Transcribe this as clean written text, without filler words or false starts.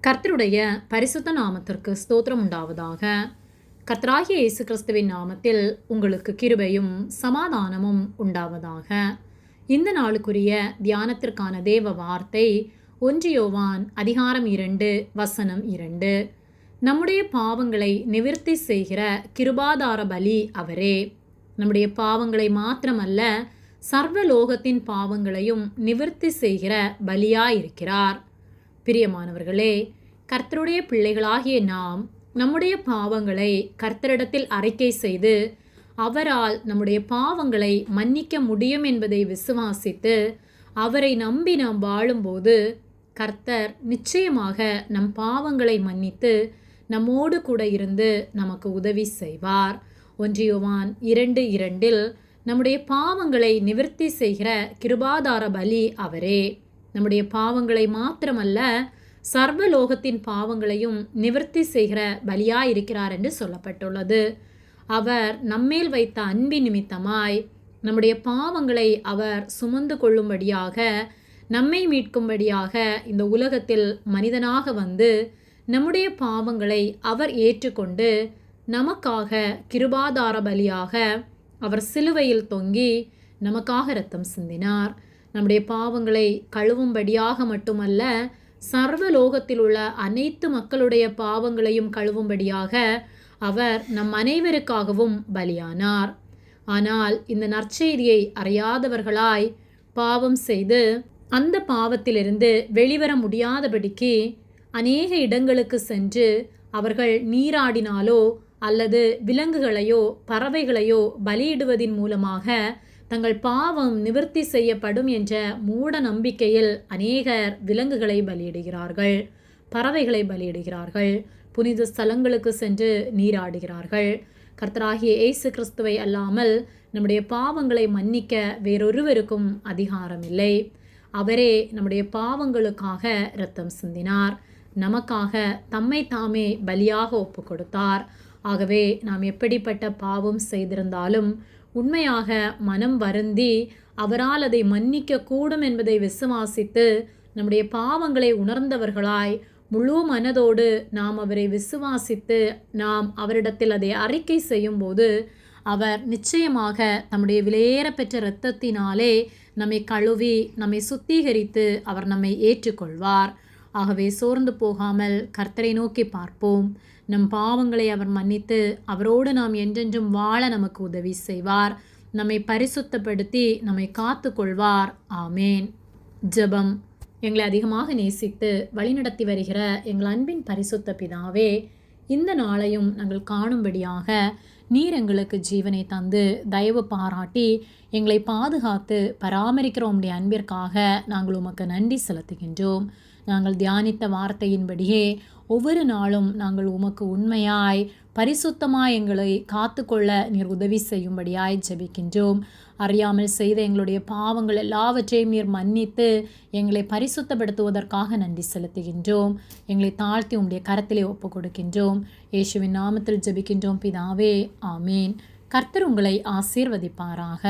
கர்த்தருடைய பரிசுத்த நாமத்திற்கு ஸ்தோத்திரம் உண்டாவதாக. கர்த்தராகிய இயேசு கிறிஸ்துவின் நாமத்தில் உங்களுக்கு கிருபையும் சமாதானமும் உண்டாவதாக. இந்த நாளுக்குரிய தியானத்திற்கான தேவ வார்த்தை 1 யோவான் அதிகாரம் 2 வசனம் 2. நம்முடைய பாவங்களை நிவிர்த்தி செய்கிற கிருபாதார பலி அவரே. நம்முடைய பாவங்களை மாத்திரமல்ல, சர்வலோகத்தின் பாவங்களையும் நிவிர்த்தி செய்கிற பலியாயிருக்கிறார். பிரியமானவர்களே, கர்த்தருடைய பிள்ளைகளாகிய நாம் நம்முடைய பாவங்களை கர்த்தரிடத்தில் அறிக்கை செய்து அவரால் நம்முடைய பாவங்களை மன்னிக்க முடியும் என்பதை விசுவாசித்து அவரை நம்பி நாம் வாழும்போது கர்த்தர் நிச்சயமாக நம் பாவங்களை மன்னித்து நம்மோடு கூட இருந்து நமக்கு உதவி செய்வார். 1 யோவான் 2:2 நம்முடைய பாவங்களை நிவிர்த்தி செய்கிற கிருபாதார பலி அவரே. நம்முடைய பாவங்களை மாத்திரமல்ல, சர்வலோகத்தின் பாவங்களையும் நிவர்த்தி செய்கிற பலியாயிருக்கிறார் என்று சொல்லப்பட்டுள்ளது. அவர் நம்மேல் வைத்த அன்பின் நிமித்தமாய் நம்முடைய பாவங்களை அவர் சுமந்து கொள்ளும்படியாக, நம்மை மீட்கும்படியாக இந்த உலகத்தில் மனிதனாக வந்து நம்முடைய பாவங்களை அவர் ஏற்றுக்கொண்டு நமக்காக கிருபாதார பலியாக அவர் சிலுவையில் தொங்கி நமக்காக இரத்தம் சிந்தினார். நம்முடைய பாவங்களை கழுவும்படியாக மட்டுமல்ல, சர்வலோகத்தில் உள்ள அனைத்து மக்களுடைய பாவங்களையும் கழுவும்படியாக அவர் நம் அனைவருக்காகவும் பலியானார். ஆனால் இந்த நற்செய்தியை அறியாதவர்களாய் பாவம் செய்து அந்த பாவத்திலிருந்து வெளிவர முடியாதபடிக்கு அநேக இடங்களுக்கு சென்று அவர்கள் நீராடினாலோ அல்லது விலங்குகளையோ பறவைகளையோ பலியிடுவதின் மூலமாக தங்கள் பாவம் நிவர்த்தி செய்யப்படும் என்ற மூட நம்பிக்கையில் அநேகர் விலங்குகளை பலியிடுகிறார்கள், பறவைகளை பலியிடுகிறார்கள், புனித ஸ்தலங்களுக்கு சென்று நீராடுகிறார்கள். கர்த்தராகிய இயேசு கிறிஸ்துவை அல்லாமல் நம்முடைய பாவங்களை மன்னிக்க வேறொருவருக்கும் அதிகாரம் இல்லை. அவரே நம்முடைய பாவங்களுக்காக இரத்தம் சிந்தினார், நமக்காக தம்மை தாமே பலியாக ஒப்பு கொடுத்தார். ஆகவே நாம் எப்படிப்பட்ட பாவம் செய்திருந்தாலும் உண்மையாக மனம் வருந்தி அவரால் அதை மன்னிக்க கூடும் என்பதை விசுவாசித்து நம்முடைய பாவங்களை உணர்ந்தவர்களாய் முழு மனதோடு நாம் அவரை விசுவாசித்து நாம் அவரிடத்தில் அதை அறிக்கை செய்யும்போது அவர் நிச்சயமாக நம்முடைய விலையேறப்பெற்ற இரத்தத்தினாலே நம்மை கழுவி நம்மை சுத்திகரித்து அவர் நம்மை ஏற்றுக்கொள்வார். ஆகவே சோர்ந்து போகாமல் கர்த்தரை நோக்கி பார்ப்போம். நம் பாவங்களை அவர் மன்னித்து அவரோடு நாம் என்றென்றும் வாழ நமக்கு உதவி செய்வார். நம்மை பரிசுத்தப்படுத்தி நம்மை காத்து கொள்வார். ஆமேன். ஜெபம். எங்களை அதிகமாக நேசித்து வழிநடத்தி வருகிற எங்கள் அன்பின் பரிசுத்த பிதாவே, இந்த நாளையும் நாங்கள் காணும்படியாக நீர் எங்களுக்கு ஜீவனை தந்து தயவு பாராட்டி எங்களை பாதுகாத்து பராமரிக்கிற உம்முடைய அன்பிற்காக நாங்கள் உமக்கு நன்றி செலுத்துகின்றோம். நாங்கள் தியானித்த வார்த்தையின்படியே ஒவ்வொரு நாளும் நாங்கள் உமக்கு உண்மையாய் பரிசுத்தமாய் எங்களை காத்து கொள்ள நீர் உதவி செய்யும்படியாய் ஜெபிக்கின்றோம். அறியாமல் செய்த எங்களுடைய பாவங்கள் எல்லாவற்றையும் நீர் மன்னித்து எங்களை பரிசுத்தப்படுத்துவதற்காக நன்றி செலுத்துகின்றோம். எங்களை தாழ்த்தி உம்முடைய கரத்திலே ஒப்பு கொடுக்கின்றோம். இயேசுவின் நாமத்தில் ஜெபிக்கின்றோம் பிதாவே. ஆமேன். கர்த்தர் உங்களை ஆசீர்வதிப்பாராக.